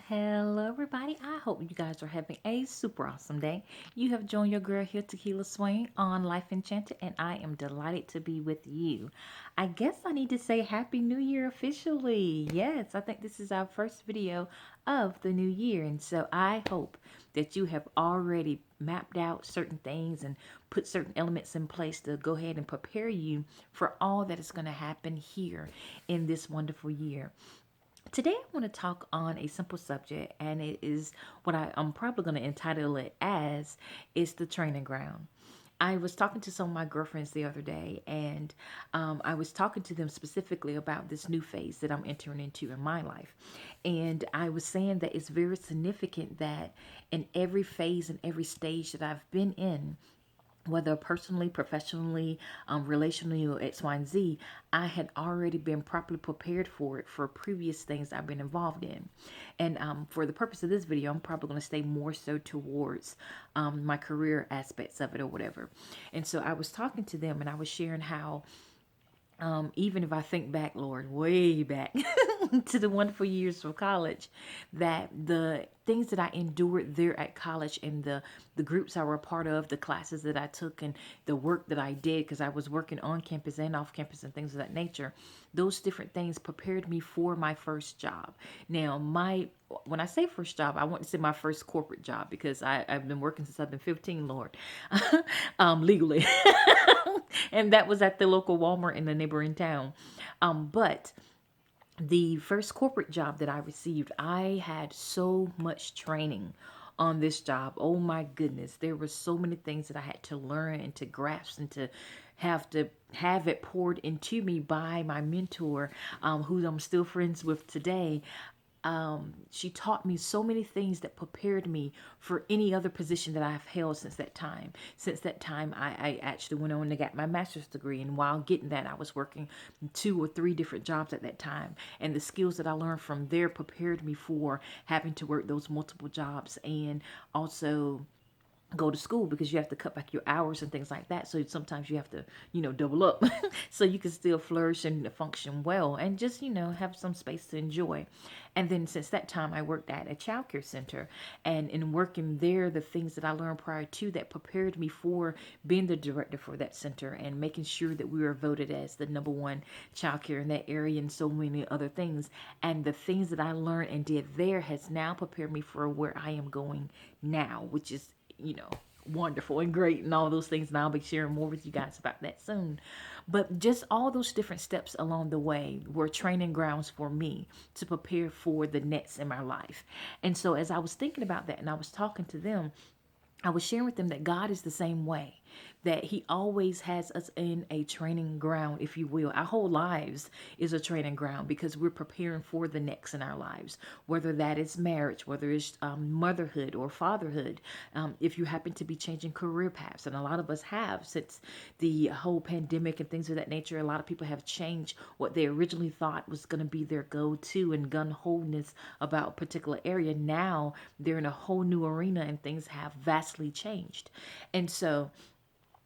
Hello, everybody. I hope you guys are having a super awesome day. You have joined your girl here, Takela Swain, on Life Enchanted, and I am delighted to be with you. I guess I need to say Happy New Year officially. Yes, I think this is our first video of the new year, and so I hope that you have already mapped out certain things and put certain elements in place to go ahead and prepare you for all that is going to happen here in this wonderful year. Today, I want to talk on a simple subject, and it is what I'm probably going to entitle it as is the training ground. I was talking to some of my girlfriends the other day, and I was talking to them specifically about this new phase that I'm entering into in my life. And I was saying that it's very significant that in every phase and every stage that I've been in, whether personally, professionally, relationally, or X, Y, and Z, I had already been properly prepared for it for previous things I've been involved in. And for the purpose of this video, I'm probably going to stay more so towards my career aspects of it or whatever. And so I was talking to them and I was sharing how even if I think back, Lord, way back to the wonderful years of college, that the things that I endured there at college and the groups I were a part of, the classes that I took, and the work that I did, because I was working on campus and off campus and things of that nature, those different things prepared me for my first job. Now, when I say first job, I want to say my first corporate job because I've been working since I've been 15, Lord, legally. And that was at the local Walmart in the neighboring town. But the first corporate job that I received, I had so much training on this job. Oh my goodness. There were so many things that I had to learn and to grasp and to have it poured into me by my mentor, who I'm still friends with today. She taught me so many things that prepared me for any other position that I've held since that time. Since that time, I actually went on to get my master's degree. And while getting that, I was working 2 or 3 different jobs at that time. And the skills that I learned from there prepared me for having to work those multiple jobs and also go to school because you have to cut back your hours and things like that. So sometimes you have to, double up so you can still flourish and function well and just, have some space to enjoy. And then since that time, I worked at a childcare center. And in working there, the things that I learned prior to that prepared me for being the director for that center and making sure that we were voted as the #1 childcare in that area and so many other things. And the things that I learned and did there has now prepared me for where I am going now, which is wonderful and great and all those things. And I'll be sharing more with you guys about that soon. But just all those different steps along the way were training grounds for me to prepare for the next in my life. And so as I was thinking about that and I was talking to them, I was sharing with them that God is the same way, that He always has us in a training ground, if you will. Our whole lives is a training ground because we're preparing for the next in our lives, whether that is marriage, whether it's motherhood or fatherhood. If you happen to be changing career paths, and a lot of us have since the whole pandemic and things of that nature, a lot of people have changed what they originally thought was going to be their go-to and gun holeness about a particular area. Now they're in a whole new arena and things have vastly changed. And so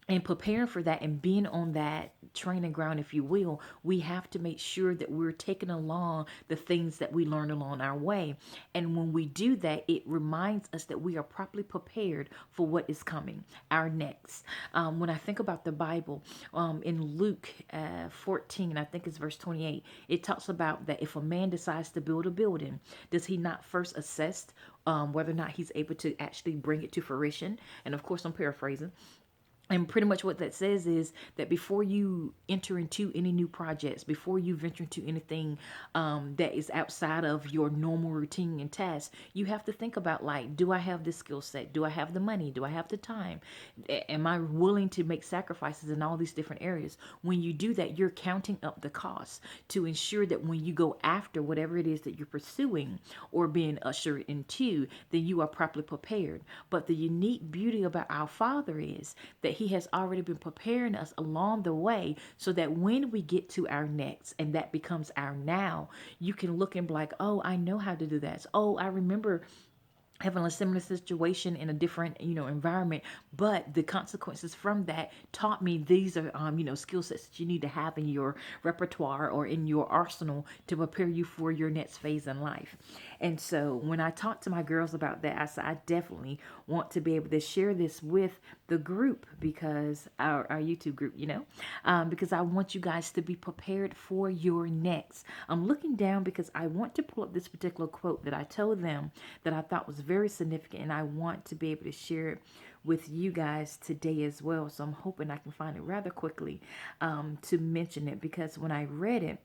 and preparing for that and being on that training ground, if you will, we have to make sure that we're taking along the things that we learn along our way. And when we do that, it reminds us that we are properly prepared for what is coming, our next. When I think about the Bible, in Luke 14, I think it's verse 28, it talks about that if a man decides to build a building, does he not first assess whether or not he's able to actually bring it to fruition? And of course, I'm paraphrasing. And pretty much what that says is that before you enter into any new projects, before you venture into anything that is outside of your normal routine and tasks, you have to think about, like, do I have this skill set? Do I have the money? Do I have the time? Am I willing to make sacrifices in all these different areas? When you do that, you're counting up the costs to ensure that when you go after whatever it is that you're pursuing or being ushered into, then you are properly prepared. But the unique beauty about our Father is that He has already been preparing us along the way so that when we get to our next and that becomes our now, you can look and be like, oh, I know how to do that. Oh, I remember having a similar situation in a different environment, but the consequences from that taught me these are skill sets that you need to have in your repertoire or in your arsenal to prepare you for your next phase in life. And so when I talked to my girls about that, I said I definitely want to be able to share this with the group, because our YouTube group, because I want you guys to be prepared for your next. I'm looking down because I want to pull up this particular quote that I told them that I thought was very significant, and I want to be able to share it with you guys today as well. So I'm hoping I can find it rather quickly to mention it, because when I read it,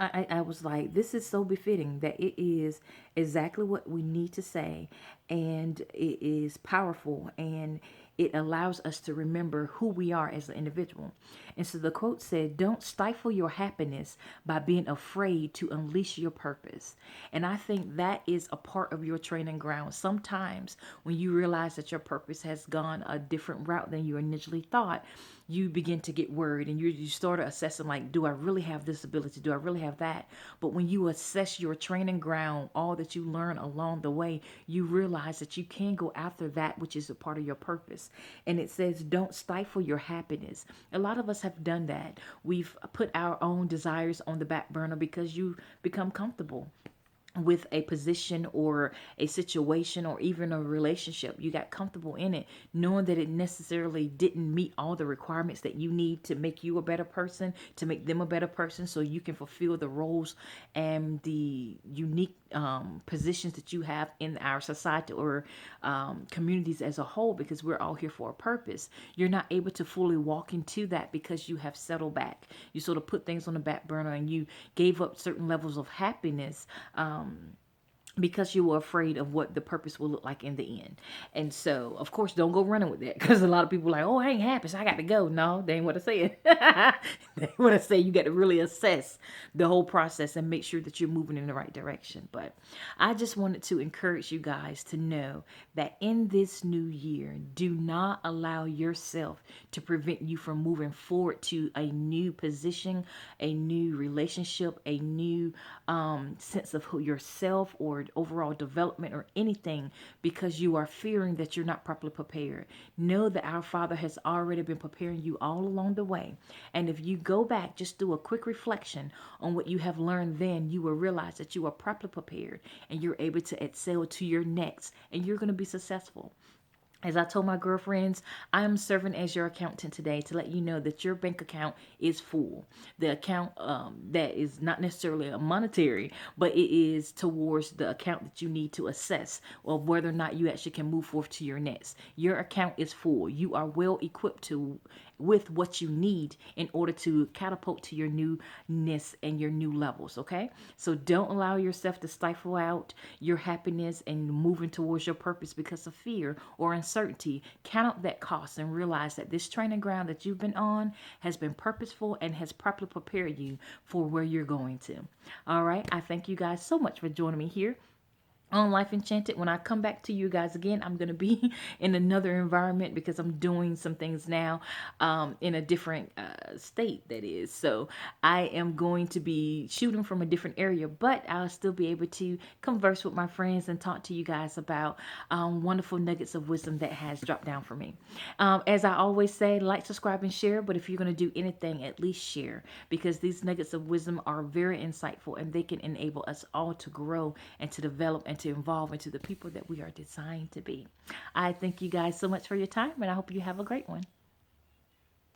I was like, this is so befitting that it is exactly what we need to say, and it is powerful, and it allows us to remember who we are as an individual. And so the quote said, don't stifle your happiness by being afraid to unleash your purpose. And I think that is a part of your training ground. Sometimes when you realize that your purpose has gone a different route than you initially thought, you begin to get worried, and you start assessing, like, do I really have this ability? Do I really have that? But when you assess your training ground, all that you learn along the way, you realize that you can go after that which is a part of your purpose. And it says, don't stifle your happiness. A lot of us have done that. We've put our own desires on the back burner because you become comfortable with a position or a situation or even a relationship. You got comfortable in it, knowing that it necessarily didn't meet all the requirements that you need to make you a better person, to make them a better person, so you can fulfill the roles and the unique positions that you have in our society or communities as a whole, because we're all here for a purpose. You're not able to fully walk into that because you have settled back. You sort of put things on the back burner, and you gave up certain levels of happiness because you were afraid of what the purpose will look like in the end. And so, of course, don't go running with that, because a lot of people are like, oh, I ain't happy, so I got to go. No, they ain't what I said. They what I say. You got to really assess the whole process and make sure that you're moving in the right direction. But I just wanted to encourage you guys to know that in this new year, do not allow yourself to prevent you from moving forward to a new position, a new relationship, a new sense of who yourself or overall development or anything, because you are fearing that you're not properly prepared. Know that our Father has already been preparing you all along the way. And if you go back, just do a quick reflection on what you have learned, then you will realize that you are properly prepared and you're able to excel to your next, and you're going to be successful. As I told my girlfriends, I am serving as your accountant today to let you know that your bank account is full. The account that is not necessarily a monetary, but it is towards the account that you need to assess of whether or not you actually can move forth to your next. Your account is full. You are well equipped to with what you need in order to catapult to your newness and your new levels. Okay, so don't allow yourself to stifle out your happiness and moving towards your purpose because of fear or uncertainty. Count up that cost and realize that this training ground that you've been on has been purposeful and has properly prepared you for where you're going to. All right, I thank you guys so much for joining me here on Life Enchanted. When I come back to you guys again, I'm going to be in another environment because I'm doing some things now in a different state, that is. So I am going to be shooting from a different area, but I'll still be able to converse with my friends and talk to you guys about wonderful nuggets of wisdom that has dropped down for me. As I always say, like, subscribe, and share. But if you're going to do anything, at least share, because these nuggets of wisdom are very insightful and they can enable us all to grow and to develop and to evolve into the people that we are designed to be. I thank you guys so much for your time, and I hope you have a great one.